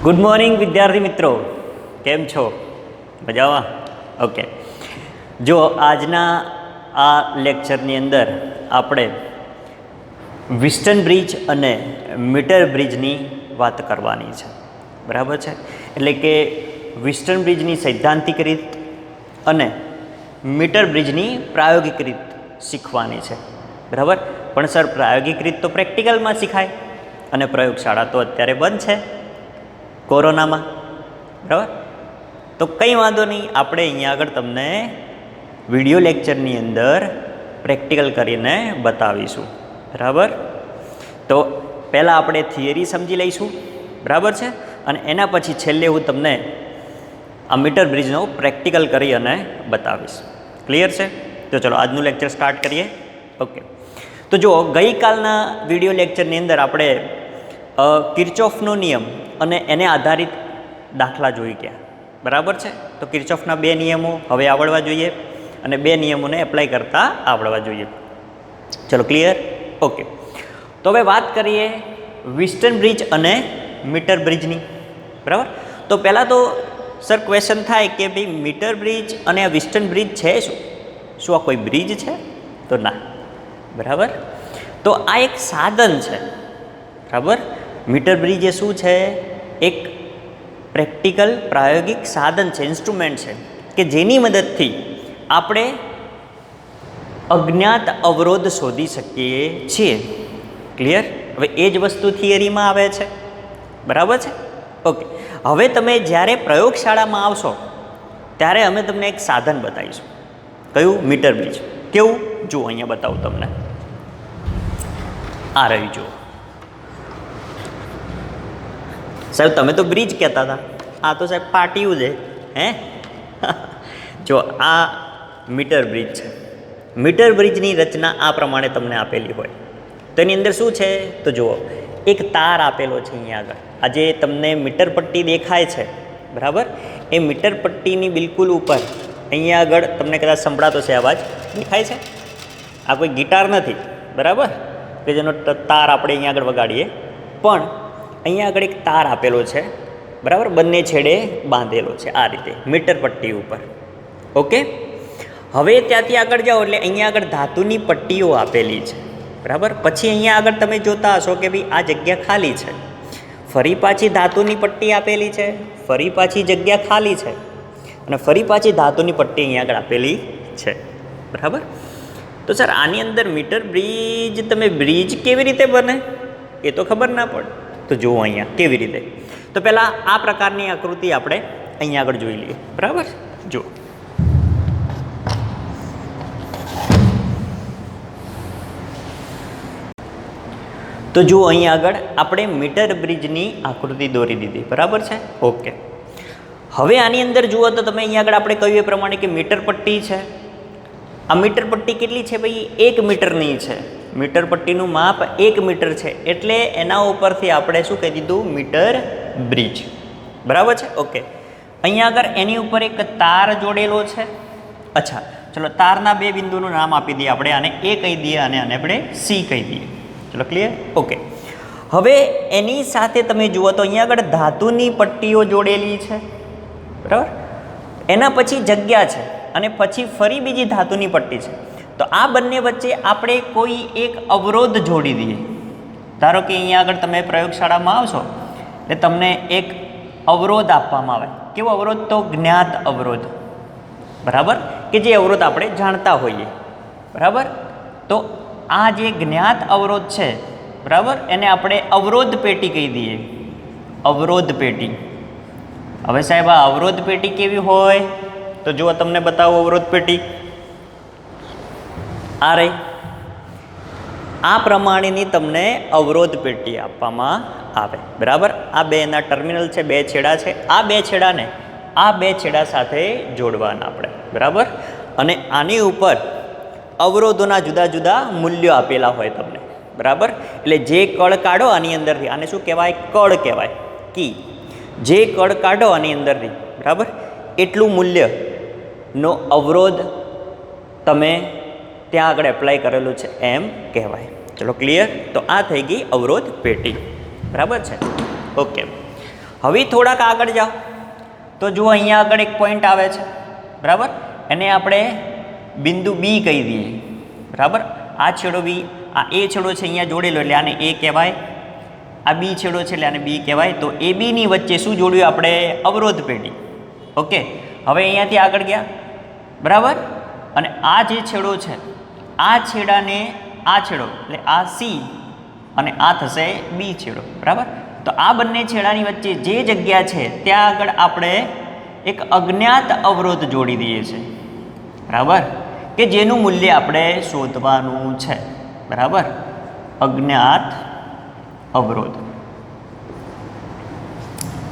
Good morning વિદ્યાર્થી મિત્રો, કેમ છો? મજામાં? ઓકે. જો આજના આ લેક્ચરની અંદર આપણે વિસ્ટન બ્રિજ અને મીટર બ્રિજની વાત કરવાની છે, બરાબર છે? એટલે કે વિસ્ટન બ્રિજની સૈદ્ધાંતિક રીત અને મીટર બ્રિજની પ્રાયોગિક રીત શીખવાની છે, બરાબર? પણ સર, પ્રાયોગિક રીત તો પ્રેક્ટિકલમાં શીખાય અને પ્રયોગશાળા તો અત્યારે બંધ છે કોરોનામાં, બરાબર? તો કંઈ વાંધો નહીં, આપણે અહીંયા આગળ તમને વિડીયો લેક્ચરની અંદર પ્રેક્ટિકલ કરીને બતાવીશું, બરાબર? તો પહેલાં આપણે થિયરી સમજી લઈશું, બરાબર છે? અને એના પછી છેલ્લે હું તમને આ મીટર બ્રિજનો પ્રેક્ટિકલ કરી અને બતાવીશ. ક્લિયર છે? તો ચલો આજનું લેક્ચર સ્ટાર્ટ કરીએ. ઓકે. તો જુઓ, ગઈકાલના વિડીયો લેક્ચરની અંદર આપણે કિર્ચોફનો નિયમ અને એને આધારિત દાખલા જોઈ ગયા, બરાબર છે? તો કિર્ચોફના 2 નિયમો હવે આવડવા જોઈએ અને 2 નિયમોને એપ્લાય કરતાં આવડવા જોઈએ. ચલો, ક્લિયર? ઓકે. તો હવે વાત કરીએ વિસ્ટન બ્રિજ અને મીટર બ્રિજની, બરાબર? તો પહેલાં તો સર ક્વેશ્ચન થાય કે ભાઈ મીટર બ્રિજ અને આ વિસ્ટન બ્રિજ છે શું આ કોઈ બ્રિજ છે? તો ના, બરાબર? તો આ એક સાધન છે, બરાબર? મીટર બ્રિજ એ શું છે? એક પ્રેક્ટિકલ પ્રાયોગિક સાધન છે, ઇન્સ્ટ્રુમેન્ટ છે કે જેની મદદથી આપણે અજ્ઞાત અવરોધ શોધી શકીએ છીએ. ક્લિયર? હવે એ જ વસ્તુ થિયરીમાં આવે છે, બરાબર છે? ઓકે. હવે તમે જ્યારે પ્રયોગશાળામાં આવશો ત્યારે અમે તમને એક સાધન બતાવીશું. કયું? Metre bridge. કેવું? જુઓ, અહીંયા બતાવું તમને. આ રહ્યું, જુઓ. સાહેબ, તમે તો બ્રિજ કહેતા હતા, આ તો સાહેબ પાટિયું છે. હે? જો આ મીટર બ્રિજ છે. મીટર બ્રિજની રચના આ પ્રમાણે તમને આપેલી હોય તો એની અંદર શું છે? તો જુઓ, એક તાર આપેલો છે અહીંયા આગળ. આ જે તમને મીટર પટ્ટી દેખાય છે, બરાબર? એ મીટર પટ્ટીની બિલકુલ ઉપર અહીંયા આગળ તમને કદાચ સંભળાતો છે અવાજ, દેખાય છે? આ કોઈ ગિટાર નથી, બરાબર? કે જેનો તાર આપણે અહીંયા આગળ વગાડીએ, પણ અહીંયા આગળ એક તાર આપેલો છે, બરાબર? બંને છેડે બાંધેલો છે આ રીતે મીટર પટ્ટી ઉપર. ઓકે. હવે ત્યાંથી આગળ જાઓ એટલે અહીંયા આગળ ધાતુની પટ્ટીઓ આપેલી છે, બરાબર? પછી અહીંયા આગળ તમે જોતા હશો કે ભાઈ આ જગ્યા ખાલી છે, ફરી પાછી ધાતુની પટ્ટી આપેલી છે, ફરી પાછી જગ્યા ખાલી છે અને ફરી પાછી ધાતુની પટ્ટી અહીંયા આગળ આપેલી છે, બરાબર? તો સર, આની અંદર મીટર બ્રિજ, તમે બ્રિજ કેવી રીતે બને એ તો ખબર ના પડે. તો જુઓ અહીંયા કેવી રીતે. તો પહેલાં આ પ્રકારની આકૃતિ આપણે અહીંયા આગળ જોઈ લઈએ, બરાબર? જુઓ. તો જુઓ, અહીંયા આગળ આપણે મીટર બ્રિજની આકૃતિ દોરી દીધી, બરાબર છે? ઓકે. હવે આની અંદર જુઓ તો તમે અહીંયા આગળ આપણે કહ્યું એ પ્રમાણે કે મીટર પટ્ટી છે. આ મીટર પટ્ટી કેટલી છે ભાઈ? 1 મીટરની છે. મીટર પટ્ટીનું માપ 1 મીટર છે, એટલે એના ઉપરથી આપણે શું કહી દીધું? મીટર બ્રિજ, બરાબર છે? ઓકે. અહીંયા આગળ એની ઉપર એક તાર જોડેલો છે. અચ્છા, ચલો, તારના 2 બિંદુનું નામ આપી દઈએ આપણે. આને A કહી દઈએ અને આને આપણે C કહી દઈએ. ચલો, ક્લિયર? ઓકે. હવે એની સાથે તમે જુઓ તો અહીંયા આગળ ધાતુની પટ્ટીઓ જોડેલી છે, બરાબર? એના પછી જગ્યા છે અને પછી ફરી બીજી ધાતુની પટ્ટી છે. તો આ બંને વચ્ચે આપણે કોઈ એક અવરોધ જોડી દઈએ. ધારો કે અહીંયા આગળ તમે પ્રયોગશાળામાં આવશો એટલે તમને એક અવરોધ આપવામાં આવે. કેવો અવરોધ? તો જ્ઞાત અવરોધ, બરાબર? કે જે અવરોધ આપણે જાણતા હોઈએ, બરાબર? તો આ જે જ્ઞાત અવરોધ છે, બરાબર, એને આપણે અવરોધ પેટી કહી દઈએ. અવરોધ પેટી. હવે સાહેબ, આ અવરોધ પેટી કેવી હોય? તો જુઓ, તમને બતાવો અવરોધ પેટી. આ રહી. આ પ્રમાણેની તમને અવરોધ પેટી આપવામાં આવે, બરાબર? આ બેના ટર્મિનલ છે, 2 છેડા છે. આ 2 છેડાને આ 2 છેડા સાથે જોડવાના આપણે, બરાબર? અને આની ઉપર અવરોધોના જુદા જુદા મૂલ્યો આપેલા હોય તમને, બરાબર? એટલે જે કળ કાઢો આની અંદરથી, આને શું કહેવાય? કળ કહેવાય, કી. જે કળ કાઢો આની અંદરથી, બરાબર, એટલું મૂલ્યનો અવરોધ તમે ત્યાં આગળ એપ્લાય કરેલું છે એમ કહેવાય. ચલો, ક્લિયર? તો આ થઈ ગઈ અવરોધ પેટી, બરાબર છે? ઓકે. હવે થોડાક આગળ જાઓ તો જુઓ અહીંયા આગળ એક પોઈન્ટ આવે છે, બરાબર, એને આપણે બિંદુ બી કહી દઈએ, બરાબર. આ છેડો બી, આ એ છેડો છે અહીંયા જોડેલો એટલે આને એ કહેવાય, આ બી છેડો છે એટલે આને બી કહેવાય. તો એ બીની વચ્ચે શું જોડ્યું આપણે? અવરોધ પેટી. ઓકે, હવે અહીંયાથી આગળ ગયા, બરાબર, અને આ જે છેડો છે આ છેડાને આ છેડો એટલે આ સી અને આ થશે બી છેડો, બરાબર. તો આ બંને છેડાની વચ્ચે જે જગ્યા છે ત્યાં આગળ આપણે એક અજ્ઞાત અવરોધ જોડી દઈએ છીએ, બરાબર, કે જેનું મૂલ્ય આપણે શોધવાનું છે, બરાબર. અજ્ઞાત અવરોધ.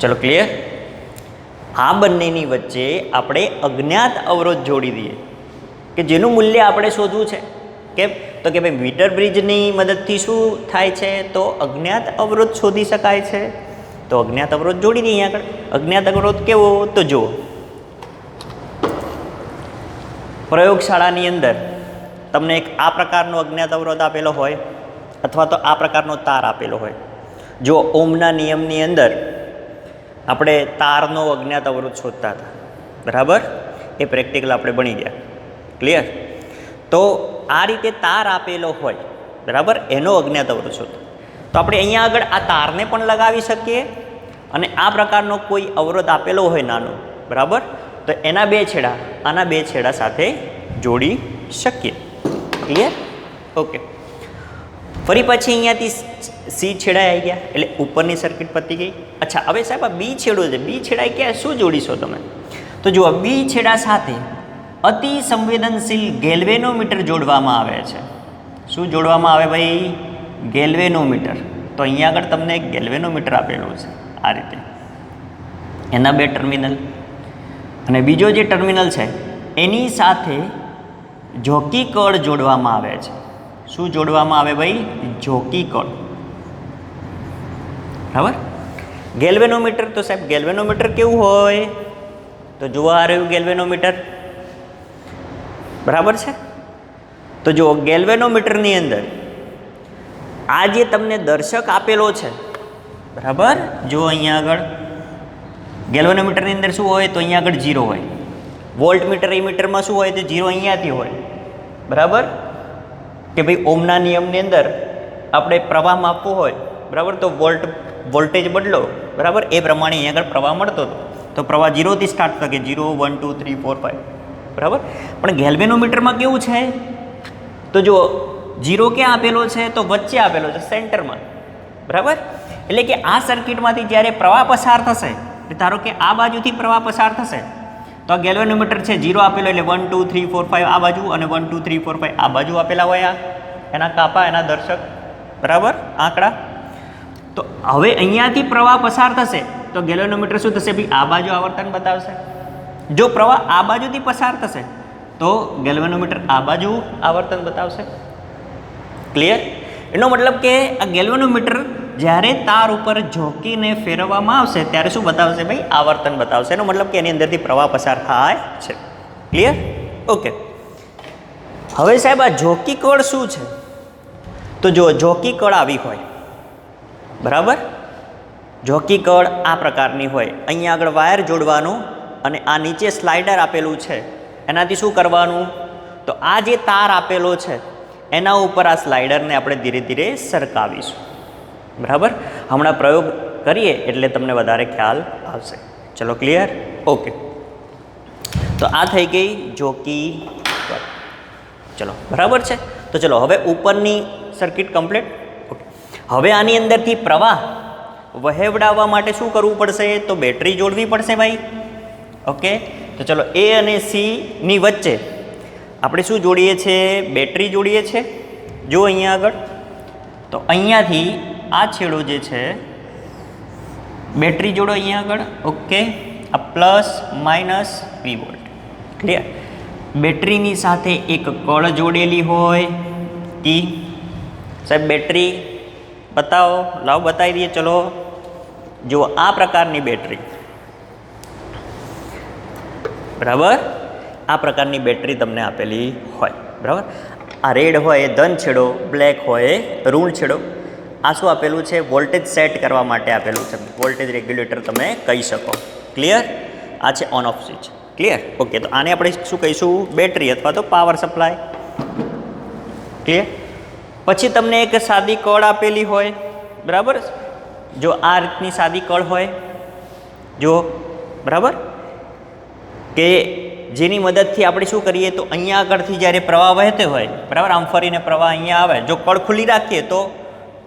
ચલો ક્લિયર. આ બંનેની વચ્ચે આપણે અજ્ઞાત અવરોધ જોડી દઈએ કે જેનું મૂલ્ય આપણે શોધવું છે. કેમ? તો કે ભાઈ મીટર બ્રિજની મદદથી શું થાય છે? તો અજ્ઞાત અવરોધ શોધી શકાય છે. તો અજ્ઞાત અવરોધ જોડી દઈએ અહીંયા આગળ. અજ્ઞાત અવરોધ કેવો? તો જુઓ, પ્રયોગશાળાની અંદર તમને એક આ પ્રકારનો અજ્ઞાત અવરોધ આપેલો હોય અથવા તો આ પ્રકારનો તાર આપેલો હોય. જો ઓમના નિયમની અંદર આપણે તારનો અજ્ઞાત અવરોધ શોધતા હતા, બરાબર, એ પ્રેક્ટિકલ આપણે ભણી ગયા. ક્લિયર? તો આ રીતે તાર આપેલો હોય, બરાબર, એનો અજ્ઞાત અવરોધ શોધો. તો આપણે અહીંયા આગળ આ તારને પણ લગાવી શકીએ અને આ પ્રકારનો કોઈ અવરોધ આપેલો હોય નાનો, બરાબર, તો એના બે છેડા આના બે છેડા સાથે જોડી શકીએ. ક્લિયર? ઓકે. ફરી પછી અહીંયાથી સી છેડા આવી ગયા એટલે ઉપરની સર્કિટ પતી ગઈ. અચ્છા, હવે સાહેબ આ બી છેડો છે, બી છેડા ક્યાં શું જોડીશો તમે? તો જુઓ, બી છેડા સાથે અતિ સંવેદનશીલ ગેલ્વેનોમીટર જોડવામાં આવે છે. શું જોડવામાં આવે ભાઈ? ગેલ્વેનોમીટર. તો અહીંયા આગળ તમને એક ગેલ્વેનોમીટર આપેલું છે આ રીતે, એના બે ટર્મિનલ, અને બીજો જે ટર્મિનલ છે એની સાથે જોકી કળ જોડવામાં આવે છે. શું જોડવામાં આવે ભાઈ? જોકી કળ, બરાબર. ગેલ્વેનોમીટર, તો સાહેબ ગેલ્વેનોમીટર કેવું હોય? તો જોવા આ રહ્યું ગેલ્વેનોમીટર, બરાબર છે. તો જો ગેલ્વેનોમીટરની અંદર આ જે તમને દર્શક આપેલો છે, બરાબર, જો અહીંયા આગળ ગેલ્વેનોમીટરની અંદર શું હોય? તો અહીંયા આગળ 0 હોય. વોલ્ટ મીટર એમીટરમાં શું હોય? તો 0 અહીંયાથી હોય, બરાબર, કે ભાઈ ઓમના નિયમની અંદર આપણે પ્રવાહ માપવો હોય, બરાબર, તો વોલ્ટેજ બદલો, બરાબર, એ પ્રમાણે અહીંયા આગળ પ્રવાહ મળતો હતો. તો પ્રવાહ 0થી સ્ટાર્ટ થાય કે 0, 1, 2, 3, 4, 5, બરાબર. પણ ગેલ્વેનોમીટરમાં કેવું છે? તો જો 0 ક્યાં આપેલો છે? તો વચ્ચે આપેલો છે, સેન્ટરમાં, બરાબર. એટલે કે આ સર્કિટમાંથી જ્યારે પ્રવાહ પસાર થશે, ધારો કે આ બાજુથી પ્રવાહ પસાર થશે, તો આ ગેલ્વેનોમીટર છે 0 આપેલો એટલે 1, 2, 3, 4, 5 આ બાજુ અને 1, 2, 3, 4, 5 આ બાજુ આપેલા હોય, એના કાપા, એના દર્શક, બરાબર, આંકડા. તો હવે અહીંયાથી પ્રવાહ પસાર થશે તો ગેલ્વેનોમીટર શું થશે ભાઈ? આ બાજુ આવર્તન બતાવશે. જો પ્રવાહ આ બાજુથી પસાર થશે તો ગેલ્વેનોમીટર આ બાજુ આવર્તન બતાવશે. ક્લિયર? એનો મતલબ કે આ ગેલ્વેનોમીટર જ્યારે તાર ઉપર ઝોકીને ફેરવવામાં આવશે ત્યારે શું બતાવશે ભાઈ? આવર્તન બતાવશે. એનો મતલબ કે એની અંદરથી પ્રવાહ પસાર થાય છે. ક્લિયર? ઓકે. હવે સાહેબ આ ઝોકી કળ શું છે? તો જો ઝોકી કળ આવી હોય, બરાબર, ઝોકી કળ આ પ્રકારની હોય, અહીંયા આગળ વાયર જોડવાનો અને આ નીચે સ્લાઇડર આપેલું છે, એનાથી શું કરવાનું? તો આ જે તાર આપેલો છે એના ઉપર આ સ્લાઇડરને આપણે ધીરે ધીરે સરકાવીશું, બરાબર. હમણાં પ્રયોગ કરીએ એટલે તમને વધારે ખ્યાલ આવશે. ચલો ક્લિયર? ઓકે. તો આ થઈ ગઈ ઝોકી કળ. ચલો, બરાબર છે. તો ચલો હવે ઉપરની સર્કિટ કમ્પ્લીટ. ઓકે. હવે આની અંદરથી પ્રવાહ વહેવડાવવા માટે શું કરવું પડશે? તો બેટરી જોડવી પડશે ભાઈ. ઓકે. તો ચલો એ અને સી ની વચ્ચે આપણે શું જોડીએ છીએ? બેટરી જોડીએ છીએ. જો અહીંયા આગળ, તો અહીંયાથી આ છેડો જે છે બેટરી જોડો અહીંયા આગળ. ઓકે. આ plus minus V volt. Clear? બેટરીની સાથે એક કળ જોડેલી હોય કી. સાહેબ બેટરી બતાવો, લાવ બતાવી દઈએ. ચલો જો આ પ્રકારની બેટરી, બરાબર, આ પ્રકારની બેટરી તમને આપેલી હોય, બરાબર. આ રેડ હોય ધન છેડો, બ્લેક હોય ઋણ છેડો. આ શું આપેલું છે? વોલ્ટેજ સેટ કરવા માટે આપેલું છે, વોલ્ટેજ રેગ્યુલેટર તમે કહી શકો. ક્લિયર? આ છે on of switch. Clear? Okay, તો આને આપણે શું કહીશું? બેટરી અથવા તો પાવર સપ્લાય. ક્લિયર? પછી તમને એક સાદી કળ આપેલી હોય, બરાબર? જો આ રીતની સાદી કળ હોય, જો બરાબર, કે જેની મદદથી આપણે શું કરીએ તો અહીંયા આગળથી જ્યારે પ્રવાહ વહેતો હોય, બરાબર, આમ ફરીને પ્રવાહ અહીંયા આવે, જો કળ ખુલ્લી રાખીએ તો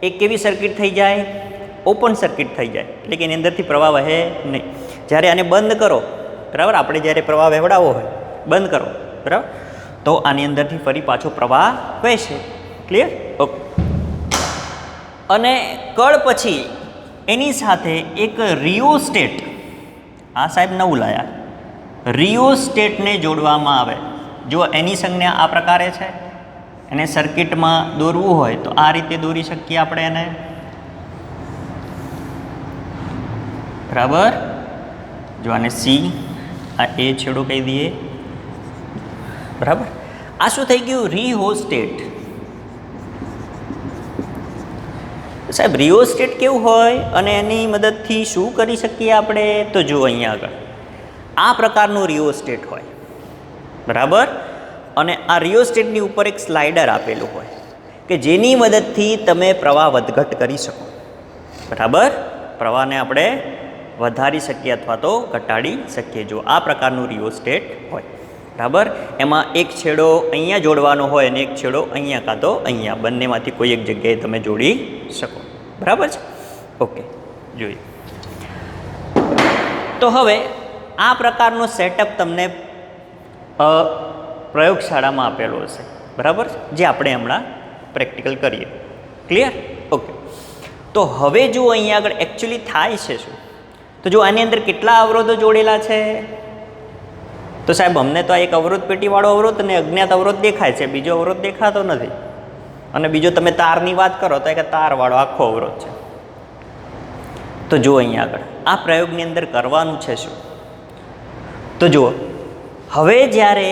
એ કેવી સર્કિટ થઈ જાય? ઓપન સર્કિટ થઈ જાય, એટલે કે એની અંદરથી પ્રવાહ વહે નહીં. જ્યારે આને બંધ કરો, બરાબર, આપણે જ્યારે પ્રવાહ વહેવડાવવો હોય, બંધ કરો, બરાબર, તો આની અંદરથી ફરી પાછો પ્રવાહ વહેશે. ક્લિયર? ઓકે. અને કળ પછી એની સાથે એક રિયોસ્ટેટ, આ સાહેબ નવું લાયા, રિયોસ્ટેટને જોડવામાં આવે. જો એની સંજ્ઞા આ પ્રકારે છે, એને સર્કિટમાં દોરવું હોય તો આ રીતે દોરી શકીએ આપણે એને, બરાબર. જો આને સી, આ એ છેડો કહી દઈએ, બરાબર. આ શું થઈ ગયું? રિયોસ્ટેટ. સાહેબ રિયોસ્ટેટ કેવું હોય અને એની મદદથી શું કરી શકીએ આપણે? તો જો અહીંયા આગળ આ પ્રકારનું રિયોસ્ટેટ હોય, બરાબર, અને આ રિયોસ્ટેટની ઉપર એક સ્લાઇડર આપેલું હોય કે જેની મદદથી તમે પ્રવાહ વધઘટ કરી શકો, બરાબર. પ્રવાહને આપણે વધારી શકીએ અથવા તો ઘટાડી શકીએ. જો આ પ્રકારનું રિયોસ્ટેટ હોય, બરાબર, એમાં એક છેડો અહીંયા જોડવાનો હોય અને એક છેડો અહીંયા કાં તો અહીંયા, બંનેમાંથી કોઈ એક જગ્યાએ તમે જોડી શકો, બરાબર છે. ઓકે, જોઈએ. તો હવે આ પ્રકારનો સેટઅપ તમને પ્રયોગશાળામાં આપેલો હશે, બરાબર, જે આપણે હમણાં પ્રેક્ટિકલ કરીએ. ક્લિયર? ઓકે. તો હવે જો અહીંયા આગળ એકચ્યુઅલી થાય છે શું? તો જો આની અંદર કેટલા અવરોધો જોડેલા છે? તો સાહેબ અમને તો આ એક અવરોધ પેટીવાળો અવરોધ અને અજ્ઞાત અવરોધ દેખાય છે, બીજો અવરોધ દેખાતો નથી. અને બીજો તમે તારની વાત કરો તો એક તારવાળો આખો અવરોધ છે. તો જુઓ અહીંયા આગળ આ પ્રયોગની અંદર કરવાનું છે શું? તો જુઓ, હવે જ્યારે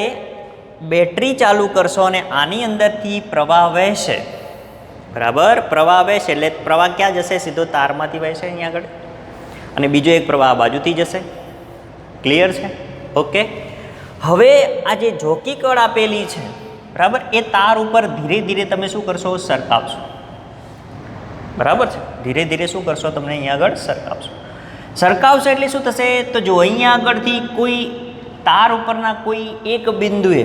બેટરી ચાલુ કરશો અને આની અંદરથી પ્રવાહ વહેશે, બરાબર, પ્રવાહ વહેશે એટલે પ્રવાહ ક્યાં જશે? સીધો તારમાંથી વહેશે અહીંયા આગળ, અને બીજો એક પ્રવાહ આ બાજુથી જશે. ક્લિયર છે? ઓકે. હવે આ જે જોકી કળ આપેલી છે, બરાબર, એ તાર ઉપર ધીરે ધીરે તમે શું કરશો? સરકાવશો, બરાબર છે. ધીરે ધીરે શું કરશો? તમને અહીંયા આગળ સરકાવશો. સરકાવશો એટલે શું થશે? તો જો અહીંયા આગળથી કોઈ તાર ઉપરના કોઈ એક બિંદુએ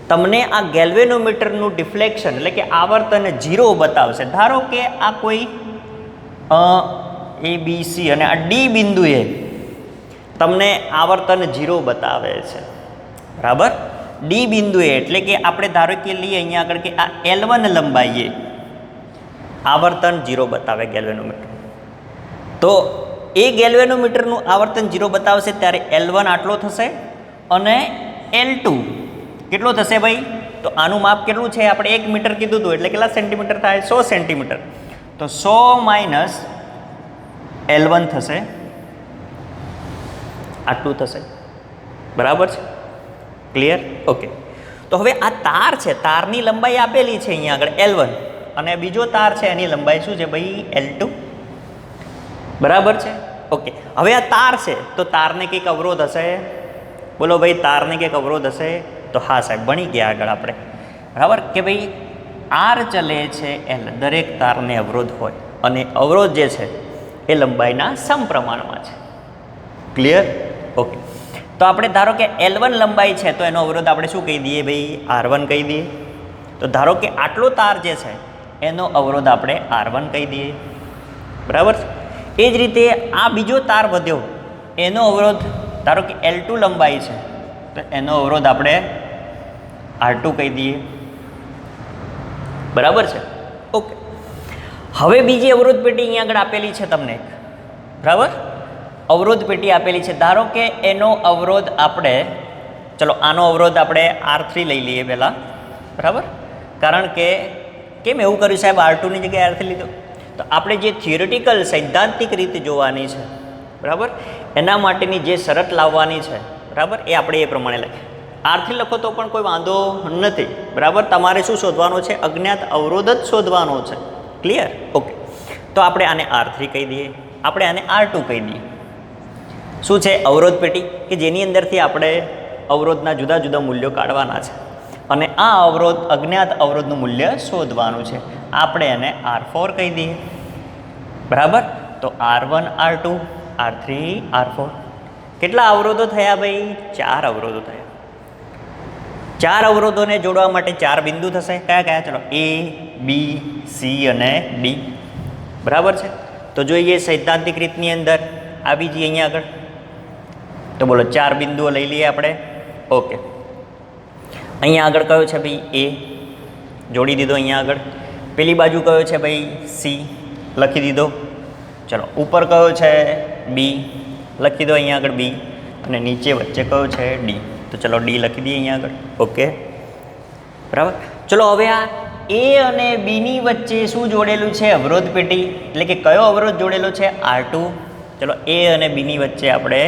તમને આ ગેલ્વેનોમીટરનું ડિફ્લેક્શન એટલે કે આવર્તન 0 બતાવશે. ધારો કે આ કોઈ એ બી સી અને આ ડી બિંદુએ તમને આવર્તન 0 બતાવે છે, બરાબર. ડી બિંદુએ એટલે કે આપણે ધારો કે લઈએ અહીંયા આગળ કે આ L1 લંબાઈએ આવર્તન 0 બતાવે ગેલ્વેનોમીટર, તો એ ગેલ્વેનોમીટરનું આવર્તન 0 બતાવશે ત્યારે L1 આટલો થશે અને L2 કેટલો થશે ભાઈ? તો આનું માપ કેટલું છે? આપણે 1 મીટર કીધું હતું, એટલે કેટલા સેન્ટીમીટર થાય? 100 સેન્ટીમીટર. તો 100 માઇનસ L1 થશે, આટલું થશે, બરાબર છે. ક્લિયર? ઓકે. તો હવે આ તાર છે, તારની લંબાઈ આપેલી છે અહીંયા આગળ L1, અને બીજો તાર છે એની લંબાઈ શું છે ભાઈ? L2, બરાબર છે. ઓકે. હવે આ તાર છે તો તારને કંઈક અવરોધ હશે, બોલો ભાઈ, તારને કંઈક અવરોધ હશે? તો હા સાહેબ, ભણી ગયા આગળ આપણે, બરાબર, કે ભાઈ R ચલે છે L, દરેક તારને અવરોધ હોય અને અવરોધ જે છે એ લંબાઈના સમપ્રમાણમાં છે. ક્લિયર? ઓકે. તો આપણે ધારો કે L1 લંબાઈ છે તો એનો અવરોધ આપણે શું કહી દઈએ ભાઈ? R1 કહી દઈએ. તો ધારો કે આટલો તાર જે છે એનો અવરોધ આપણે R1 કહી દઈએ, બરાબર. એ જ રીતે આ બીજો તાર વધ્યો એનો અવરોધ ધારો કે L2 લંબાઈ છે તો એનો અવરોધ આપણે R2 કહી દઈએ, બરાબર છે. ઓકે. હવે બીજી અવરોધ પેટી અહીંયા આગળ આપેલી છે તમને, બરાબર, અવરોધ પેટી આપેલી છે. ધારો કે એનો અવરોધ આપણે, ચલો આનો અવરોધ આપણે R3 લઈ લઈએ પહેલાં, બરાબર, કારણ કે કેમ એવું કર્યું સાહેબ? R2ની જગ્યાએ R3 લીધો? તો આપણે જે થિયોરિટિકલ સૈદ્ધાંતિક રીતે જોવાની છે, બરાબર, એના માટેની જે શરત લાવવાની છે, બરાબર, એ આપણે એ પ્રમાણે લખીએ. R3 લખો તો પણ કોઈ વાંધો નથી, બરાબર. તમારે શું શોધવાનો છે? અજ્ઞાત અવરોધ જ શોધવાનો છે. ક્લિયર? ઓકે. તો આપણે આને R3 કહી દઈએ, આપણે આને R2 કહી દઈએ. શું છે? અવરોધ પેટી કે જેની અંદરથી આપણે અવરોધના જુદા જુદા મૂલ્યો કાઢવાના છે અને આ અવરોધ અજ્ઞાત અવરોધનું મૂલ્ય શોધવાનું છે. આપણે એને R4 કહી દઈએ. બરાબર. તો R1 R2 R3 R4 કેટલા અવરોધો થયા ભાઈ? 4 અવરોધો થયા. 4 અવરોધોને જોડવા માટે 4 બિંદુ થશે. કયા કયા? ચલો A B C અને D. બરાબર છે. તો જોઈએ સૈદ્ધાંતિક રીતની અંદર આવી જઈએ અહીંયા આગળ. તો બોલો 4 બિંદુઓ લઈ લઈએ આપણે. ઓકે, અહીંયા આગળ કયો છે ભાઈ? A જોડી દીધો અહીંયા આગળ. પેલી બાજુ કયો છે ભાઈ? C લખી દીધો. ચલો ઉપર કયો છે? B લખી દો અહીંયા આગળ B, અને નીચે વચ્ચે કયો છે? D. તો ચલો D લખી દઈએ અહીંયા આગળ. ઓકે, બરાબર. ચલો હવે આ A અને B ની વચ્ચે શું જોડેલું છે? અવરોધ પેટી. એટલે કે કયો અવરોધ જોડેલો છે? R2. ચલો A અને B ની વચ્ચે આપણે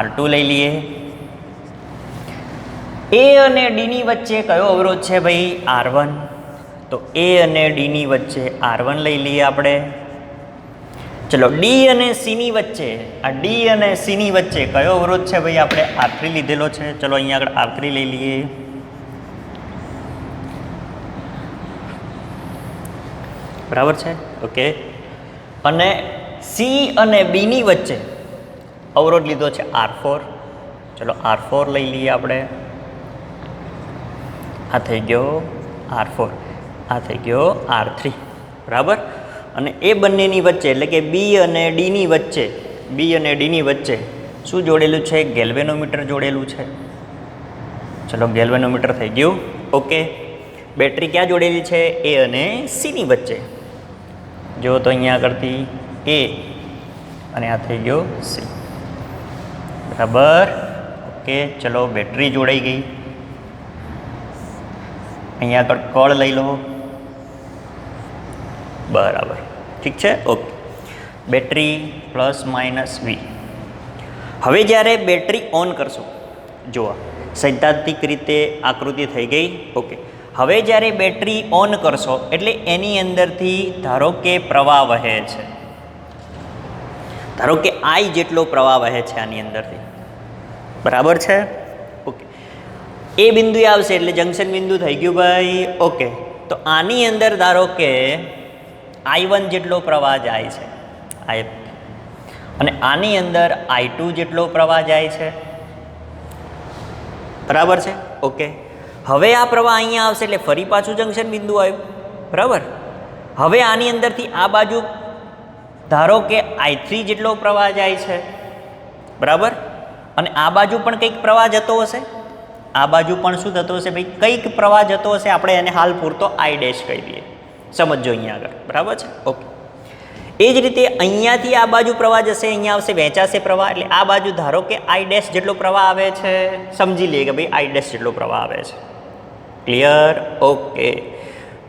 R2 લઈ લઈએ. A અને D ની વચ્ચે કયો અવરોધ છે ભાઈ? R1. તો A અને D ની વચ્ચે R1 લઈ લઈએ આપણે. ચલો D અને C ની વચ્ચે, આ D અને C ની વચ્ચે કયો અવરોધ છે ભાઈ? આપણે R3 લીધેલો છે. ચલો અહીંયા આગળ R3 લઈ લઈએ. બરાબર છે. ઓકે, અને C અને B ની વચ્ચે અવરોધ લીધો છે R4. ચલો R4 લઈ લઈએ આપણે. આ થઈ ગયો R4, આ થઈ ગયો R3. બરાબર. અને એ બંનેની વચ્ચે એટલે કે B અને D ની વચ્ચે, B અને D ની વચ્ચે શું જોડેલું છે? ગેલ્વેનોમીટર જોડેલું છે. ચલો ગેલ્વેનોમીટર થઈ ગયું. ઓકે, બેટરી ક્યાં જોડેલી છે? A અને C ની વચ્ચે. જો તો અહીંયા આગળથી A અને આ થઈ ગયો C. બરાબર. ઓકે, ચલો બેટરી જોડાઈ ગઈ. અહીંયા આગળ કળ લઈ લો. બરાબર, ઠીક છે. Okay, battery plus minus V. હવે જ્યારે બેટરી ઓન કરશો, જુઓ સૈદ્ધાંતિક રીતે આકૃતિ થઈ ગઈ. ઓકે, હવે જ્યારે બેટરી ઓન કરશો એટલે એની અંદરથી ધારો કે પ્રવાહ વહે છે. ધારો કે I જેટલો પ્રવાહ વહે છે આની અંદરથી. બરાબર છે. ઓકે, એ બિંદુએ આવશે એટલે જંકશન બિંદુ થઈ ગયું ભાઈ. ઓકે, તો આની અંદર ધારો કે I1 જેટલો પ્રવાહ જાય છે, અને આની અંદર I2 જેટલો પ્રવાહ જાય છે. બરાબર છે. ઓકે, હવે આ પ્રવાહ અહીંયા આવશે એટલે ફરી પાછું જંકશન બિંદુ આવ્યું. બરાબર. હવે આની અંદરથી આ બાજુ ધારો કે I3 જેટલો પ્રવાહ જાય છે. બરાબર. અને આ બાજુ પણ કંઈક પ્રવાહ જતો હશે. આ બાજુ પણ શું થતો હશે ભાઈ? કંઈક પ્રવાહ જતો હશે. આપણે એને હાલ પૂરતો I' કહી દઈએ. સમજો અહીંયા આગળ. બરાબર છે. ઓકે, એ જ રીતે અહીંયાથી આ બાજુ પ્રવાહ જશે, અહીંયા આવશે વહેંચાશે પ્રવાહ. એટલે આ બાજુ ધારો કે I' જેટલો પ્રવાહ આવે છે. સમજી લઈએ કે ભાઈ I' જેટલો પ્રવાહ આવે છે. ક્લિયર? ઓકે,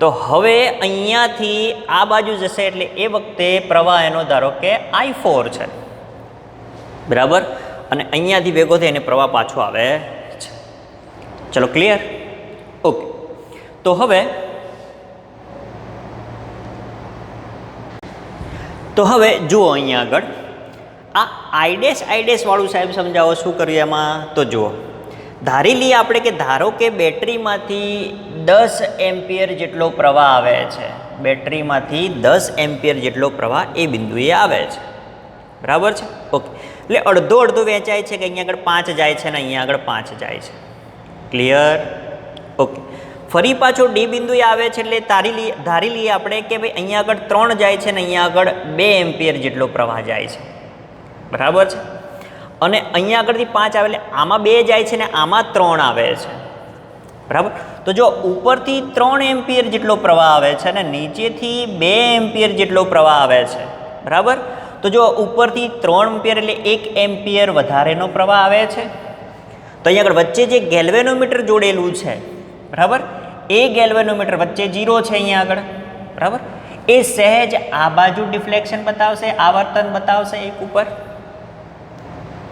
તો હવે અહીંયાથી આ બાજુ જશે એટલે એ વખતે પ્રવાહ એનો ધારો કે I4 છે. બરાબર. અને અહીંયાથી ભેગો થઈને પ્રવાહ પાછો આવે છે. ચલો ક્લિયર? ઓકે, તો હવે જુઓ અહીંયા આગળ આ I' વાળું સાહેબ સમજાવો શું કર્યું એમાં. તો જુઓ, ધારી લઈએ આપણે કે ધારો કે બેટરીમાંથી 10 એમ્પિયર જેટલો પ્રવાહ આવે છે. બેટરીમાંથી 10 એમ્પિયર જેટલો પ્રવાહ એ બિંદુએ આવે છે. બરાબર છે. ઓકે, એટલે અડધો અડધો વહેંચાય છે કે અહીંયા આગળ 5 જાય છે ને અહીંયા આગળ 5 જાય છે. ક્લિયર? ઓકે, ફરી પાછો D બિંદુએ આવે છે એટલે ધારી લઈએ આપણે કે ભાઈ અહીંયા આગળ 3 જાય છે ને અહીંયા આગળ 2 એમ્પિયર જેટલો પ્રવાહ જાય છે. બરાબર છે. અને અહીંયા આગળથી 5 આવે એટલે આમાં 2 જાય છે ને આમાં 3 આવે છે. બરાબર. તો જો ઉપરથી 3 એમ્પિયર જેટલો પ્રવાહ આવે છે અને નીચેથી 2 એમ્પિયર જેટલો પ્રવાહ આવે છે. બરાબર. તો જો ઉપરથી 3 એમ્પિયર એટલે 1 એમ્પિયર વધારેનો પ્રવાહ આવે છે. તો અહીંયા આગળ વચ્ચે જે ગેલ્વેનોમીટર જોડેલું છે, બરાબર, એ ગેલ્વેનોમીટર વચ્ચે 0 છે અહીંયા આગળ. બરાબર. એ સહેજ આ બાજુ ડિફ્લેક્શન બતાવશે, આવર્તન બતાવશે એક ઉપર.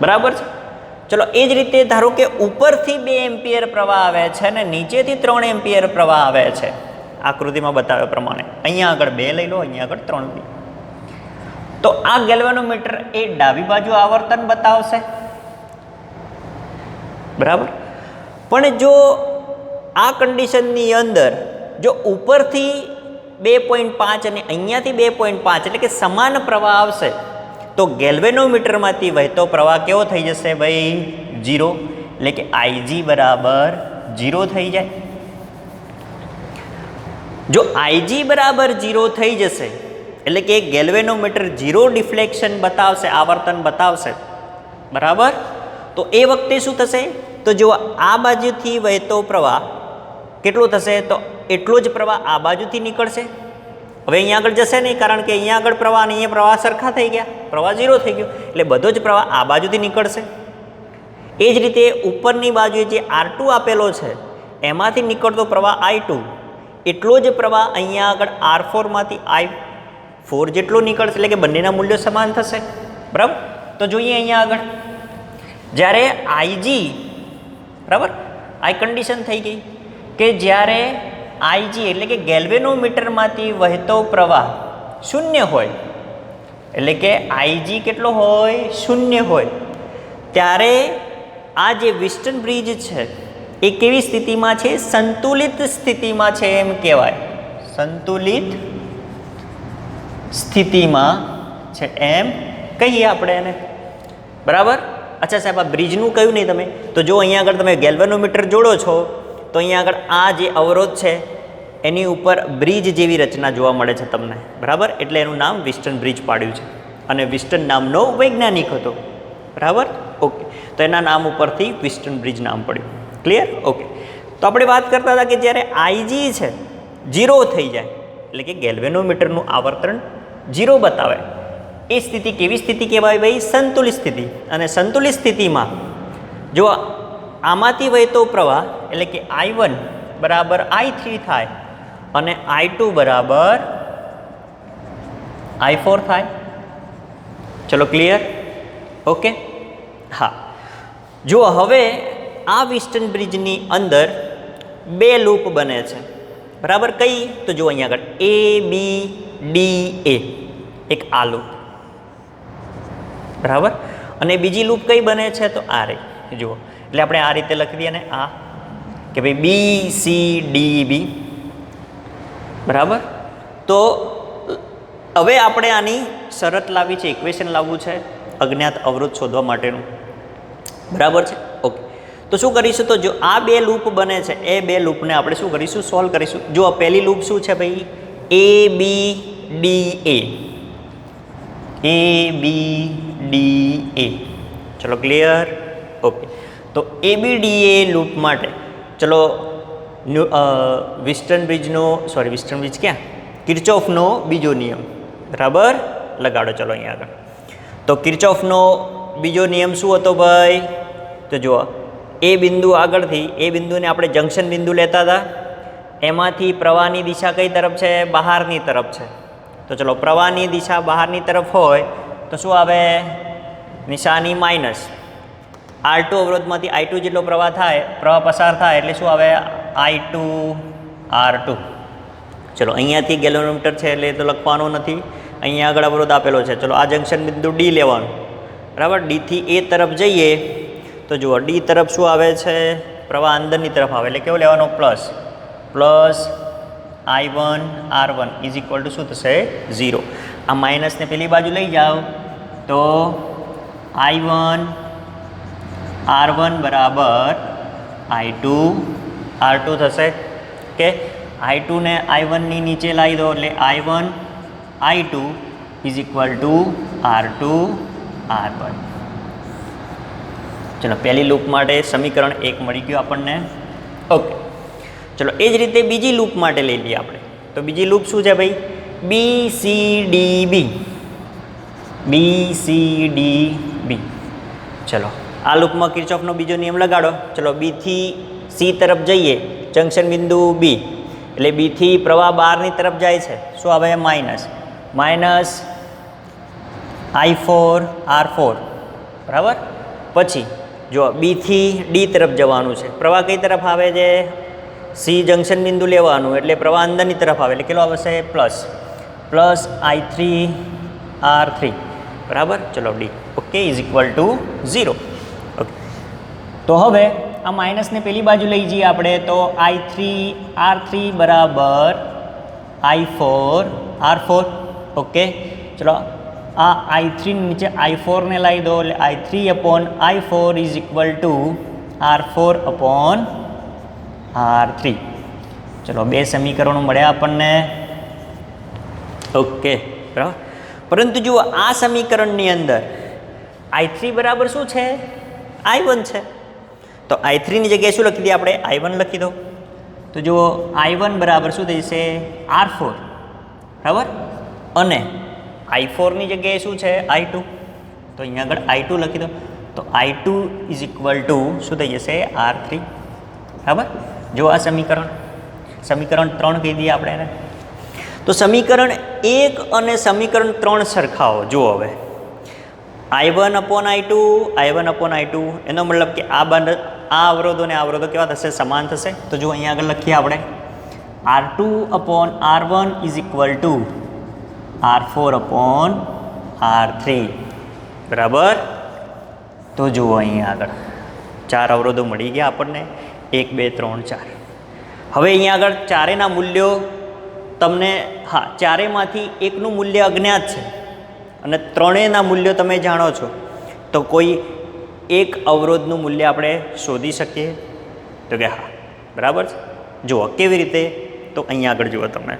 બરાબર છે. ચલો એ જ રીતે ધારો કે ઉપરથી 2 એમ્પિયર પ્રવાહ આવે છે અને નીચેથી 3 એમ્પિયર પ્રવાહ આવે છે. આકૃતિમાં બતાવ્યા પ્રમાણે. અહીંયા આગળ 2 લઈ લો, અહીંયા આગળ 3 લઈ લો. તો આ ગેલ્વેનોમીટર એ ડાબી બાજુ આવર્તન બતાવશે, બરાબર. પણ જો આ કન્ડિશનની અંદર જો ઉપરથી 2.5 અને અહીંયાથી 2.5 એટલે કે સમાન પ્રવાહ આવશે તો ગેલ્વેનોમીટરમાંથી વહેતો પ્રવાહ કેવો થઈ જશે ભાઈ? 0. એટલે કે Ig બરાબર 0 થઈ જાય. જો Ig બરાબર 0 થઈ જશે એટલે કે ગેલ્વેનોમીટર 0 ડિફ્લેક્શન બતાવશે, આવર્તન બતાવશે, બરાબર. તો એ વખતે શું થશે? તો જો આ બાજુથી વહેતો પ્રવાહ કેટલો થશે? તો એટલો જ પ્રવાહ આ બાજુથી નીકળશે. હવે અહીંયા આગળ જશે નહીં, કારણ કે અહીંયા આગળ પ્રવાહ અને અહીંયા પ્રવાહ સરખા થઈ ગયા, પ્રવાહ 0 થઈ ગયો, એટલે બધો જ પ્રવાહ આ બાજુથી નીકળશે. એ જ રીતે ઉપરની બાજુએ જે R2 આપેલો છે એમાંથી નીકળતો પ્રવાહ I2, એટલો જ પ્રવાહ અહીંયા આગળ R4માંથી I4 જેટલો નીકળશે, એટલે કે બંનેના મૂલ્યો સમાન થશે, બરાબર. તો જોઈએ અહીંયા આગળ જ્યારે Ig, બરાબર, આ કન્ડિશન થઈ ગઈ કે જ્યારે Ig એટલે કે ગેલ્વેનોમીટરમાંથી વહેતો પ્રવાહ 0 હોય, એટલે કે Ig કેટલો હોય? 0 હોય, ત્યારે આ જે વિસ્ટન બ્રિજ છે એ કેવી સ્થિતિમાં છે? સંતુલિત સ્થિતિમાં છે એમ કહેવાય. સંતુલિત સ્થિતિમાં છે એમ કહીએ આપણે એને, બરાબર. અચ્છા સાહેબ, આ બ્રિજનું કહ્યું નહીં તમે, તો જો અહીંયા આગળ તમે ગેલ્વેનોમીટર જોડો છો તો અહીંયા આગળ આ જે અવરોધ છે એની ઉપર બ્રિજ જેવી રચના જોવા મળે છે તમને, બરાબર. એટલે એનું નામ વિસ્ટન બ્રિજ પાડ્યું છે અને વિસ્ટન નામનો વૈજ્ઞાનિક હતો, બરાબર. ઓકે, તો એના નામ ઉપરથી વિસ્ટન બ્રિજ નામ પડ્યું. ક્લિયર? ઓકે. તો આપણે વાત કરતા હતા કે જ્યારે Ig છે 0 થઈ જાય એટલે કે ગેલ્વેનોમીટરનું આવર્તન 0 બતાવે, એ સ્થિતિ કેવી સ્થિતિ કહેવાય ભાઈ? સંતુલિત સ્થિતિ. અને સંતુલિત સ્થિતિમાં જો આમાંથી વહેતો પ્રવાહ એટલે કે I1 બરાબર I3 થાય અને I2 બરાબર I4 થાય. ચલો ક્લિયર? ઓકે. હા, જો હવે આ વિસ્ટન બ્રિજની અંદર 2 લૂપ બને છે, બરાબર. કઈ? તો જો અહીંયા આગળ ABDA, એક આ લૂપ, બરાબર. અને બીજી લૂપ કઈ બને છે? તો આ રહી, જુઓ. એટલે આપણે આ રીતે લખી દઈએ ને આ કે ભાઈ BCDB, બરાબર. તો હવે આપણે આની શરત લાવવી છે, ઇક્વેશન લાવવું છે અજ્ઞાત અવરોધ શોધવા માટેનું, બરાબર છે. ઓકે, તો શું કરીશું? તો જો આ 2 લૂપ બને છે એ 2 લૂપને આપણે શું કરીશું? સોલ્વ કરીશું. જો આ પહેલી લૂપ શું છે ભાઈ? ABDA. ચલો ક્લિયર? ઓકે. તો ABDA લૂપ માટે ચલો વિસ્ટન બ્રિજ ક્યાં? કિર્ચોફનો બીજો નિયમ, બરાબર, લગાડો. ચલો અહીંયા આગળ. તો કિર્ચોફનો બીજો નિયમ શું હતો ભાઈ? તો જુઓ, એ બિંદુ આગળથી, એ બિંદુને આપણે જંકશન બિંદુ લેતા હતા, એમાંથી પ્રવાહની દિશા કઈ તરફ છે? બહારની તરફ છે. તો ચલો, પ્રવાહની દિશા બહારની તરફ હોય તો શું આવે? નિશાની માઇનસ. R2 અવરોધમાંથી I2 જેટલો પ્રવાહ પસાર થાય એટલે શું આવે? I2 R2. ચલો, અહીંયાથી ગેલ્વેનોમીટર છે એટલે તો લખવાનો નથી, અહીંયા આગળ અવરોધ આપેલો છે. ચલો, આ જંકશન બિંદુ D લેવાનું, બરાબર. D થી A તરફ જઈએ તો જુઓ, D તરફ શું આવે છે? પ્રવાહ અંદરની તરફ આવે, એટલે કેવો લેવાનો? Plus I1 R1 is equal to શું થશે? 0. આ માઇનસને પેલી બાજુ લઈ જાઓ તો I1 R1 બરાબર I2 R2 થશે. કે I2 ને I1 ની નીચે લાવી દો એટલે I1 I2 is equal to R2 R1. ચલો, પહેલી લૂપ માટે સમીકરણ 1 મળી ગયું આપણને. ઓકે, ચલો એ જ રીતે બીજી લૂપ માટે લઈ લઈએ આપણે. તો બીજી લૂપ શું છે ભાઈ? BCDB. ચલો, આ લૂપમાં કિર્ચોફનો બીજો નિયમ લગાડો. ચલો, B થી C તરફ જઈએ, જંકશન બિંદુ B, એટલે B થી પ્રવાહ બહારની તરફ જાય છે, શું આવે? માઇનસ I4 R4, બરાબર. પછી જો B થી D તરફ જવાનું છે, પ્રવાહ કઈ તરફ આવે છે? સી જંક્શન બિંદુ લેવાનું એટલે પ્રવાહ અંદરની તરફ આવે એટલે કેટલો આવશે પ્લસ I3R3 બરાબર. ચલો D okay is equal to 0. Okay તો હવે આ માઇનસને પેલી બાજુ લઈ જઈએ આપણે તો I3R3 બરાબર I4R4. ઓકે ચલો આ I3 નીચે I4 ને લાવી દો એટલે I3/I4 is equal to R4/R3. ચલો બે સમીકરણો મળ્યા આપણને. ઓકે બરાબર. પરંતુ જુઓ આ સમીકરણની અંદર I3 બરાબર શું છે I1 છે તો I3 ની જગ્યાએ શું લખી દઈએ આપણે I1 લખી દો. તો જુઓ I1 બરાબર શું થઈ જશે R4 બરાબર અને I4 ની જગ્યાએ શું છે I2 તો અહીંયા આગળ I2 લખી દો તો I2 ઇઝ ઇક્વલ ટુ શું થઈ જશે R3 બરાબર. જો આ સમીકરણ 3 કહી દઈએ આપણે એને. તો સમીકરણ 1 અને સમીકરણ 3 સરખાવો. જુઓ હવે I1/I2 એનો મતલબ કે આ અવરોધો ને આ અવરોધો કેવા થશે સમાન થશે. તો જો અહીંયા આગળ લખીએ આપણે R2/R1 is equal to R4/R3 બરાબર. તો જુઓ અહીંયા આગળ 4 અવરોધો મળી ગયા આપણને 1 2 3 4. હવે અહીંયા આગળ ચારેના મૂલ્યો તમને ચારેમાંથી એકનું મૂલ્ય અજ્ઞાત છે અને ત્રણેયના મૂલ્યો તમે જાણો છો તો કોઈ એક અવરોધનું મૂલ્ય આપણે શોધી શકીએ તો કે હા બરાબર છે. જુઓ કેવી રીતે તો અહીંયા આગળ જુઓ તમે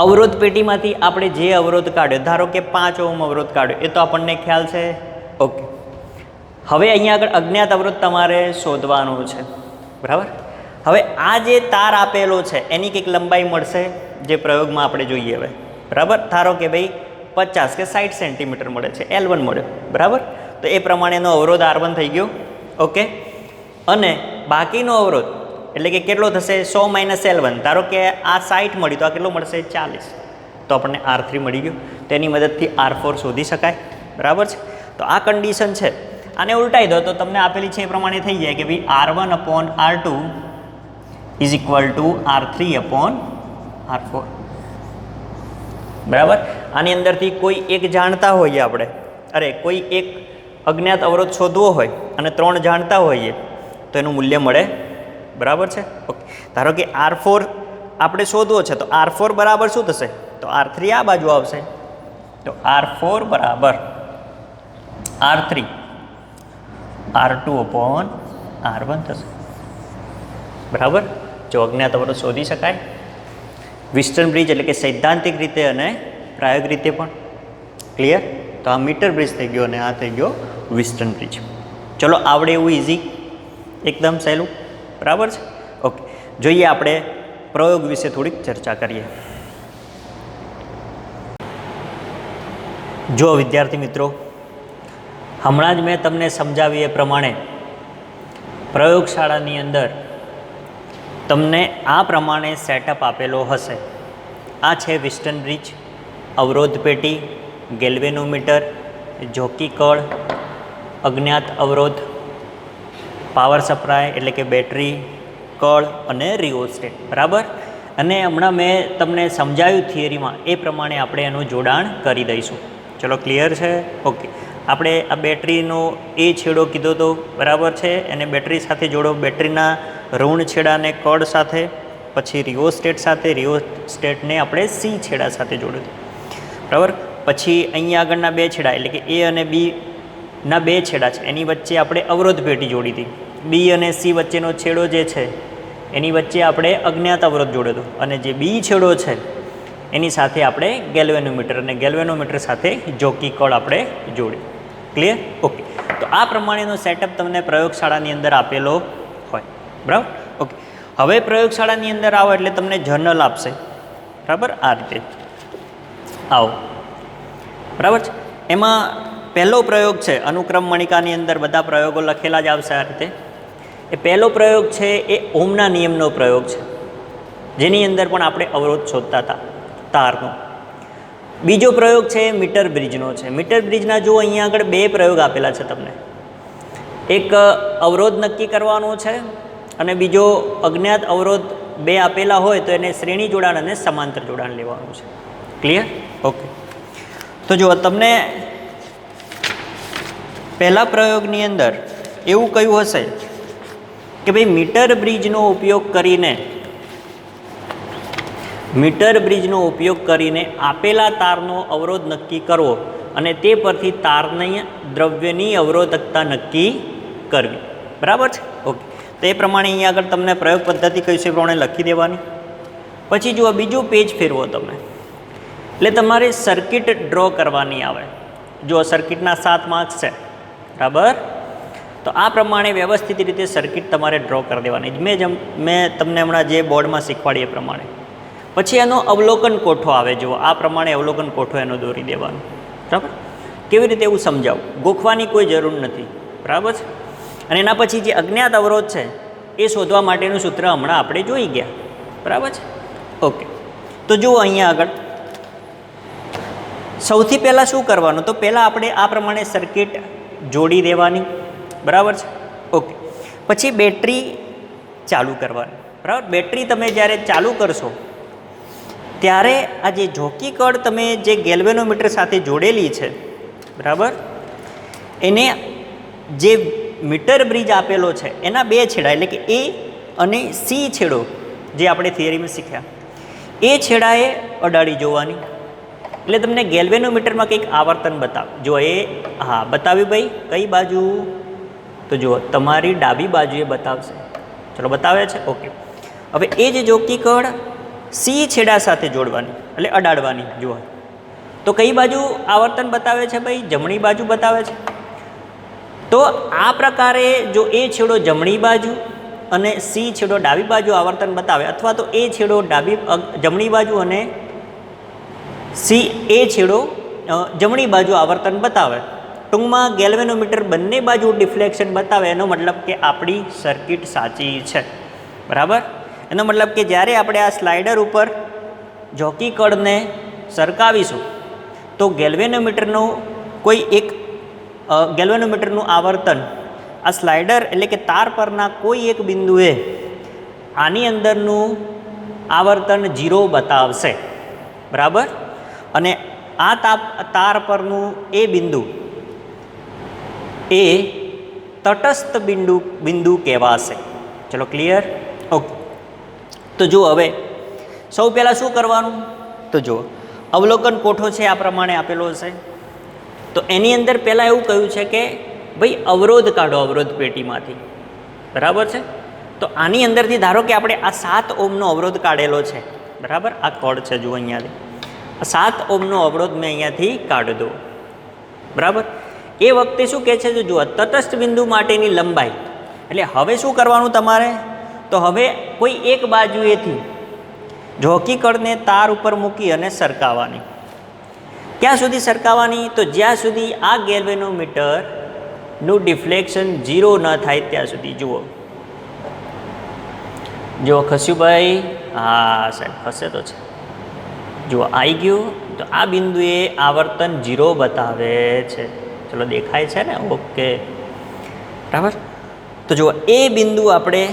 અવરોધ પેટીમાંથી આપણે જે અવરોધ કાઢ્યો ધારો કે 5 ઓહ્મ અવરોધ કાઢ્યો એ તો આપણને ખ્યાલ છે. ઓકે હવે અહીંયા આગળ અજ્ઞાત અવરોધ તમારે શોધવાનું છે બરાબર. હવે આ જે તાર આપેલો છે એની કંઈક લંબાઈ મળશે જે પ્રયોગમાં આપણે જોઈએ હવે બરાબર. ધારો કે ભાઈ 50 કે 60 સેન્ટીમીટર મળે છે L1 મળ્યો બરાબર. તો એ પ્રમાણેનો અવરોધ R1 થઈ ગયો. ઓકે અને બાકીનો અવરોધ એટલે કે કેટલો થશે 100 - L1 ધારો કે આ 60 મળી તો આ કેટલો મળશે 40 તો આપણને R3 મળી ગયો. તેની મદદથી R4 શોધી શકાય બરાબર છે. તો આ કન્ડિશન છે. આને ઉલટાઈ દો તો તમને આપેલી છે એ પ્રમાણે થઈ જાય કે ભાઈ R1/R2 is equal to R3/R4 બરાબર. આની અંદરથી કોઈ એક જાણતા હોઈએ આપણે કોઈ એક અજ્ઞાત અવરોધ શોધવો હોય અને 3 જાણતા હોઈએ તો એનું મૂલ્ય મળે બરાબર છે. ઓકે ધારો કે R4 આપણે શોધવો છે તો R4 બરાબર શું થશે તો R3 આ બાજુ આવશે તો R4 બરાબર R3 R2/R1 થશે બરાબર. જો અજ્ઞાત અવરોધ શોધી શકાય વિસ્ટર્ન બ્રિજ એટલે કે સૈદ્ધાંતિક રીતે અને પ્રાયોગિક રીતે પણ ક્લિયર. તો આ મીટર બ્રિજ થઈ ગયો અને આ થઈ ગયો વિસ્ટર્ન બ્રિજ. ચલો આવડે એવું ઇઝી એકદમ સહેલું બરાબર છે. ઓકે જોઈએ આપણે પ્રયોગ વિશે થોડીક ચર્ચા કરીએ. જો વિદ્યાર્થી મિત્રો હમણાં જ મેં તમને સમજાવ્યું એ પ્રમાણે પ્રયોગશાળાની અંદર તમને આ પ્રમાણે સેટઅપ આપેલો હશે. આ છે વિસ્ટર્ન બ્રિજ, અવરોધ પેટી, ગેલ્વેનોમીટર, જોકી કળ, અજ્ઞાત અવરોધ, પાવર સપ્લાય એટલે કે બેટરી, કળ અને રિઓસ્ટેટ બરાબર. અને હમણાં મેં તમને સમજાવ્યું થિયરીમાં એ પ્રમાણે આપણે એનું જોડાણ કરી દઈશું. ચલો ક્લિયર છે. ઓકે આપણે આ બેટરીનો એ છેડો કીધો તો બરાબર છે એને બેટરી સાથે જોડો, બેટરીના ઋણ છેડાને કળ સાથે, પછી રિઓસ્ટેટ સાથે, રિઓસ્ટેટને આપણે સી છેડા સાથે જોડ્યું બરાબર. પછી અહીંયા આગળના 2 છેડા એટલે કે એ અને બી ના 2 છેડા છે એની વચ્ચે આપણે અવરોધ પેટી જોડી હતી. બી અને સી વચ્ચેનો છેડો જે છે એની વચ્ચે આપણે અજ્ઞાત અવરોધ જોડ્યો હતો અને જે બી છેડો છે એની સાથે આપણે ગેલ્વેનોમીટર અને ગેલ્વેનોમીટર સાથે જોકી કળ આપણે જોડી. ક્લિયર. ઓકે તો આ પ્રમાણેનો સેટઅપ તમને પ્રયોગશાળાની અંદર આપેલો હોય બરાબર. ઓકે હવે પ્રયોગશાળાની અંદર આવો એટલે તમને જર્નલ આપશે બરાબર. આ રીતે આવો બરાબર છે. એમાં પહેલો પ્રયોગ છે અનુક્રમ મણિકાની અંદર બધા પ્રયોગો લખેલા જ આવશે આ રીતે. એ પહેલો પ્રયોગ છે એ ઓહમના નિયમનો પ્રયોગ છે જેની અંદર પણ આપણે અવરોધ શોધતા હતા તારનો. બીજો પ્રયોગ છે મીટર બ્રિજનો છે. મીટર બ્રિજના જો અહીંયા આગળ 2 પ્રયોગ આપેલા છે તમને. એક અવરોધ નક્કી કરવાનો છે અને બીજો અજ્ઞાત અવરોધ 2 આપેલા હોય તો એને શ્રેણી જોડાણ અને સમાંતર જોડાણ લેવાનું છે. ક્લિયર? ઓકે. તો જો તમને પહેલા પ્રયોગની અંદર એવું કહ્યું હશે કે ભાઈ મીટર બ્રિજનો ઉપયોગ કરીને આપેલા તારનો અવરોધ નક્કી કરવો અને તે પરથી તારની દ્રવ્યની અવરોધકતા નક્કી કરવી. બરાબર છે? ઓકે. તો એ પ્રમાણે અહીંયા આગળ તમને પ્રયોગ પદ્ધતિ કઈ છે એ પ્રમાણે લખી દેવાની. પછી જુઓ બીજું પેજ ફેરવો તમે, એટલે તમારે સર્કિટ ડ્રો કરવાની આવે. જો સર્કિટના 7 માર્ક્સ છે, બરાબર? તો આ પ્રમાણે વ્યવસ્થિત રીતે સર્કિટ તમારે ડ્રો કરી દેવાની. મેં તમને હમણાં જે બોર્ડમાં શીખવાડી એ પ્રમાણે. પછી એનો અવલોકન કોઠો આવે. જુઓ આ પ્રમાણે અવલોકન કોઠો એનો દોરી દેવાનો. બરાબર? કેવી રીતે એવું સમજાવું, ગોખવાની કોઈ જરૂર નથી. બરાબર છે? અને એના પછી જે અજ્ઞાત અવરોધ છે એ શોધવા માટેનું સૂત્ર હમણાં આપણે જોઈ ગયા. બરાબર છે? ઓકે. તો જુઓ અહીંયા આગળ સૌથી પહેલાં શું કરવાનું, તો પહેલાં આપણે આ પ્રમાણે સર્કિટ જોડી દેવાની. બરાબર છે? ઓકે. પછી બેટરી ચાલુ કરવાની. બરાબર? બેટરી તમે જ્યારે ચાલુ કરશો ત્યારે આ જે જોકી કળ તમે જે ગેલ્વેનોમીટર સાથે જોડેલી છે, બરાબર, એને જે મીટર બ્રિજ આપેલો છે એના 2 છેડા એટલે કે એ અને સી છેડો જે આપણે થિયરીમાં શીખ્યા એ છેડાએ અડાડી જોવાની. એટલે તમને ગેલ્વેનોમીટરમાં કંઈક આવર્તન બતાવે. જો એ હા બતાવ્યું ભાઈ, કઈ બાજુ? તો જુઓ તમારી ડાબી બાજુએ બતાવશે. ચલો બતાવે છે? ઓકે. હવે એ જ જોકી કળ સી છેડા સાથે જોડવાની એટલે અડાડવાની. જુઓ તો કઈ બાજુ આવર્તન બતાવે છે ભાઈ? જમણી બાજુ બતાવે છે. તો આ પ્રકારે જો એ છેડો જમણી બાજુ અને સી છેડો ડાબી બાજુ આવર્તન બતાવે, અથવા તો એ છેડો જમણી બાજુ અને એ છેડો જમણી બાજુ આવર્તન બતાવે, ટૂંકમાં ગેલ્વેનોમીટર બંને બાજુ ડિફ્લેક્શન બતાવે, એનો મતલબ કે આપણી સર્કિટ સાચી છે. બરાબર? એનો મતલબ કે જ્યારે આપણે આ સ્લાઇડર ઉપર જોકી કળને સરકાવીશું તો ગેલ્વેનોમીટરનું આવર્તન આ સ્લાઇડર એટલે કે તાર પરના કોઈ એક બિંદુએ આની અંદરનું આવર્તન 0 બતાવશે. બરાબર? અને આ તાર પરનું એ બિંદુ એ તટસ્થ બિંદુ કહેવાશે. ચલો ક્લિયર? ઓકે. તો જુઓ હવે સૌ પહેલાં શું કરવાનું, તો જુઓ અવલોકન કોઠો છે આ પ્રમાણે આપેલો હશે. તો એની અંદર પહેલાં એવું કહ્યું છે કે ભાઈ અવરોધ કાઢો અવરોધ પેટીમાંથી. બરાબર છે? તો આની અંદરથી ધારો કે આપણે આ 7 ઓહ્મનો અવરોધ કાઢેલો છે. બરાબર? આ કોડ છે જુઓ અહીંયાથી 7 ઓહ્મનો અવરોધ મેં અહીંયાથી કાઢી દો. બરાબર? એ વખતે શું કહે છે, જુઓ તટસ્થ બિંદુ માટેની લંબાઈ. એટલે હવે શું કરવાનું તમારે, તો હવે કોઈ એક બાજુએથી જોકી કળને તાર ઉપર મૂકી અને સરકાવવાની. ક્યાં સુધી સરકાવવાની? તો જ્યાં સુધી આ ગેલ્વેનોમીટરનું ડિફ્લેક્શન 0 ન થાય ત્યાં સુધી. જુઓ ખસ્યું ભાઈ? હા સાહેબ ખસે તો છે. જુઓ આવી ગયું. તો આ બિંદુએ આવર્તન 0 બતાવે છે. ચલો દેખાય છે ને? ઓકે. બરાબર? તો જુઓ એ બિંદુ આપણે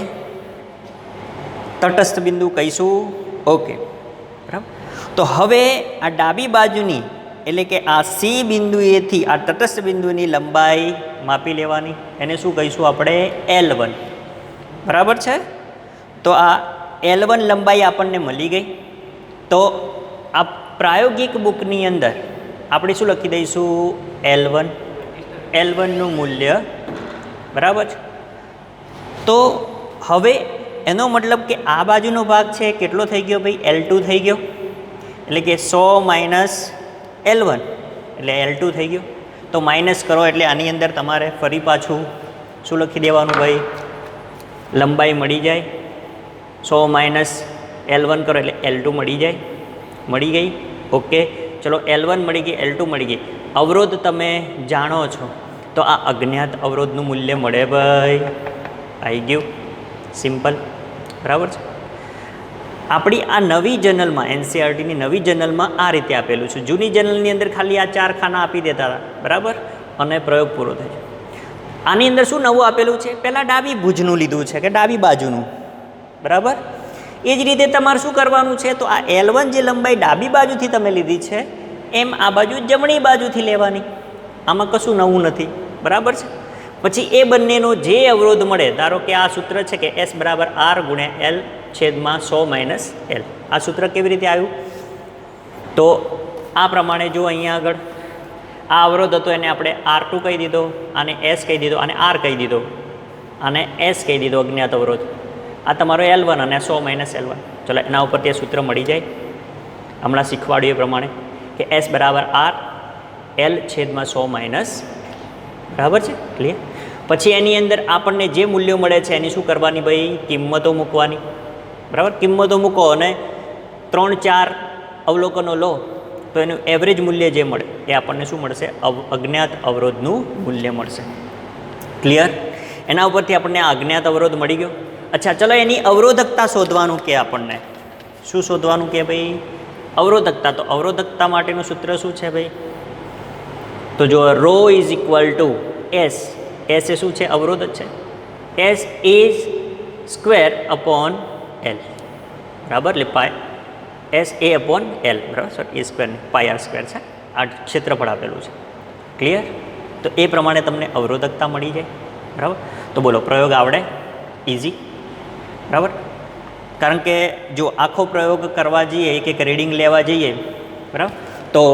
તટસ્થ બિંદુ કહીશું. ઓકે. બરાબર? તો હવે આ ડાબી બાજુની એટલે કે આ સી બિંદુએથી આ તટસ્થ બિંદુની લંબાઈ માપી લેવાની. એને શું કહીશું આપણે? L1. બરાબર છે? તો આ L1 લંબાઈ આપણને મળી ગઈ. તો આ પ્રાયોગિક બુકની અંદર આપણે શું લખી દઈશું? L1નું મૂલ્ય. બરાબર છે? તો હવે એનો મતલબ કે આ બાજુનો ભાગ છે કેટલો થઈ ગયો ભાઈ? L2 થઈ ગયો. એટલે કે 100 - L1 એટલે L2 થઈ ગયો. તો માઇનસ કરો એટલે આની અંદર તમારે ફરી પાછું શું લખી દેવાનું ભાઈ? લંબાઈ મળી જાય. 100 - L1 કરો એટલે L2 મળી જાય. મળી ગઈ? ઓકે. ચલો L1 મળી ગઈ, L2 મળી ગઈ. અવરોધ તમે જાણો છો તો આ અજ્ઞાત અવરોધનું મૂલ્ય મળે ભાઈ. આવી ગયું. સિમ્પલ. બરાબર છે? આપણી આ નવી જર્નલમાં NCERTની નવી જર્નલમાં આ રીતે આપેલું છે. જૂની જર્નલની અંદર ખાલી આ 4 ખાના આપી દેતા હતા. બરાબર? અને પ્રયોગ પૂરો થાય છે. આની અંદર શું નવું આપેલું છે? પહેલાં ડાબી ભુજનું લીધું છે કે ડાબી બાજુનું, બરાબર. એ જ રીતે તમારે શું કરવાનું છે? તો આ L1 જે લંબાઈ ડાબી બાજુથી તમે લીધી છે એમ આ બાજુ જમણી બાજુથી લેવાની. આમાં કશું નવું નથી, બરાબર છે. પછી એ બંનેનો જે અવરોધ મળે, ધારો કે આ સૂત્ર છે કે S બરાબર R ગુણ્યા L છેદમાં 100 - L. આ સૂત્ર કેવી રીતે આવ્યું? તો આ પ્રમાણે જો અહીંયા આગળ આ અવરોધ હતો એને આપણે R2 કહી દીધો, આને S કહી દીધો, અને R કહી દીધો, અને S કહી દીધો અજ્ઞાત અવરોધ. આ તમારો L1 અને 100 - L1. ચલો એના ઉપરથી આ સૂત્ર મળી જાય. હમણાં શીખવાડ્યું એ પ્રમાણે કે S બરાબર R L છેદમાં 100 - બરાબર છે, ક્લિયર. પછી એની અંદર આપણને જે મૂલ્યો મળે છે એની શું કરવાની ભાઈ? કિંમતો મૂકવાની, બરાબર. કિંમતો મૂકો અને 3-4 અવલોકનો લો તો એનું એવરેજ મૂલ્ય જે મળે એ આપણને શું મળશે? અજ્ઞાત અવરોધનું મૂલ્ય મળશે, ક્લિયર. એના ઉપરથી આપણને આ અજ્ઞાત અવરોધ મળી ગયો. અચ્છા, ચલો એની અવરોધકતા શોધવાનું કે આપણને શું શોધવાનું કે ભાઈ? અવરોધકતા. તો અવરોધકતા માટેનું સૂત્ર શું છે ભાઈ? તો જો ρ = S. S એ શું છે? અવરોધ જ છે. S is square upon L, બરાબર. એટલે S A/L, બરાબર. Sorry, A square pi R square છે. આ ક્ષેત્રફળ આપેલું છે, ક્લિયર. તો એ પ્રમાણે તમને અવરોધકતા મળી જાય, બરાબર. તો બોલો, પ્રયોગ આવડે? ઇઝી, બરાબર. કારણ કે જો આખો પ્રયોગ કરવા જઈએ, એક રીડિંગ લેવા જઈએ, બરાબર, તો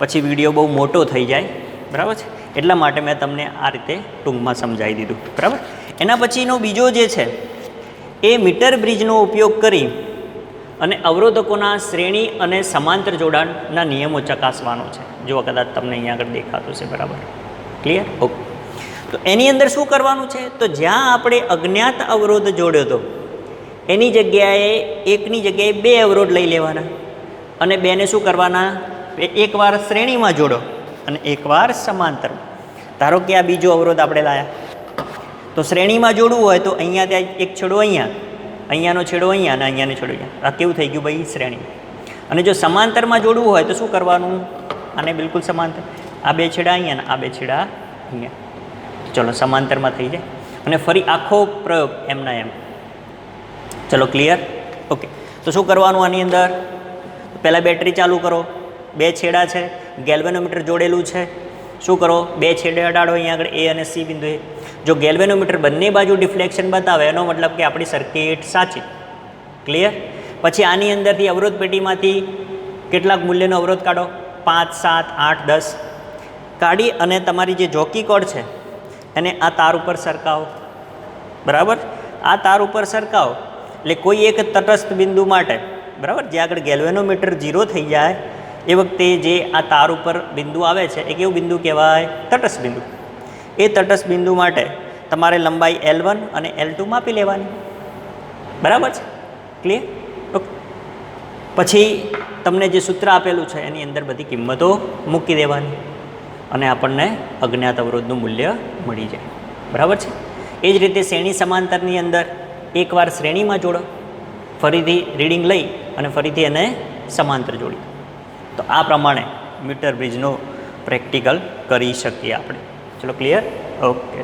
પછી વિડીયો બહુ મોટો થઈ જાય, બરાબર છે. એટલા માટે મેં તમને આ રીતે ટૂંકમાં સમજાવી દીધું, બરાબર. એના પછીનો બીજો જે છે એ મીટર બ્રિજનો ઉપયોગ કરી અને અવરોધકોના શ્રેણી અને સમાંતર જોડાણના નિયમો ચકાસવાનો છે. જો કદાચ તમને અહીંયા આગળ દેખાતું છે, બરાબર, ક્લિયર, ઓકે. તો એની અંદર શું કરવાનું છે? તો જ્યાં આપણે અજ્ઞાત અવરોધ જોડ્યો હતો એની જગ્યાએ એકની જગ્યાએ 2 અવરોધ લઈ લેવાના અને બેને શું કરવાના? એકવાર શ્રેણીમાં જોડો અને એકવાર સમાંતર. ધારો કે આ બીજો અવરોધ આપણે લાયા, તો શ્રેણીમાં જોડવું હોય તો અહીંયા ત્યાં એક છેડો અહીંયા, અહીંયાનો છેડો અહીંયા અને અહીંયાનો છેડો અહીંયા. આ કેવું થઈ ગયું ભાઈ? શ્રેણી. અને જો સમાંતરમાં જોડવું હોય તો શું કરવાનું? આને બિલકુલ સમાંતર. આ 2 છેડા અહીંયા અને આ 2 છેડા અહીંયા. ચલો સમાંતરમાં થઈ જાય અને ફરી આખો પ્રયોગ એમના એમ. ચલો ક્લિયર, ઓકે. તો શું કરવાનું આની અંદર? પહેલાં બેટરી ચાલુ કરો. 2 છેડા છે, ગેલ્વેનોમીટર જોડેલું છે. શું કરો? 2 છેડે અડાડો અહીંયા આગળ A અને C બિંદુએ. જો ગેલ્વેનોમીટર બંને બાજુ ડિફ્લેક્શન બતાવે એનો મતલબ કે આપણી સર્કિટ સાચી, ક્લિયર. પછી આની અંદરથી અવરોધ પેટીમાંથી કેટલાક મૂલ્યનો અવરોધ કાઢો? 5, 7, 8, 10 કાઢી અને તમારી જે જોકી કોર્ડ છે એને આ તાર ઉપર સરકાવો, બરાબર. આ તાર ઉપર સરકાવો એટલે કોઈ એક તટસ્થ બિંદુ માટે, બરાબર, જે આગળ ગેલ્વેનોમીટર 0 થઈ જાય એ વખતે જે આ તાર ઉપર બિંદુ આવે છે એ કેવું બિંદુ કહેવાય? તટસ્થ બિંદુ. એ તટસ્થ બિંદુ માટે તમારે લંબાઈ L1 અને L2 માપી લેવાની, બરાબર છે, ક્લિયર, ઓકે. પછી તમને જે સૂત્ર આપેલું છે એની અંદર બધી કિંમતો મૂકી દેવાની અને આપણને અજ્ઞાત અવરોધનું મૂલ્ય મળી જાય, બરાબર છે. એ જ રીતે શ્રેણી સમાંતરની અંદર એકવાર શ્રેણીમાં જોડો, ફરીથી રીડિંગ લઈ અને ફરીથી એને સમાંતર જોડી. તો આ પ્રમાણે મીટર બ્રિજનો પ્રેક્ટિકલ કરી શકીએ આપણે. ચલો ક્લિયર, ઓકે.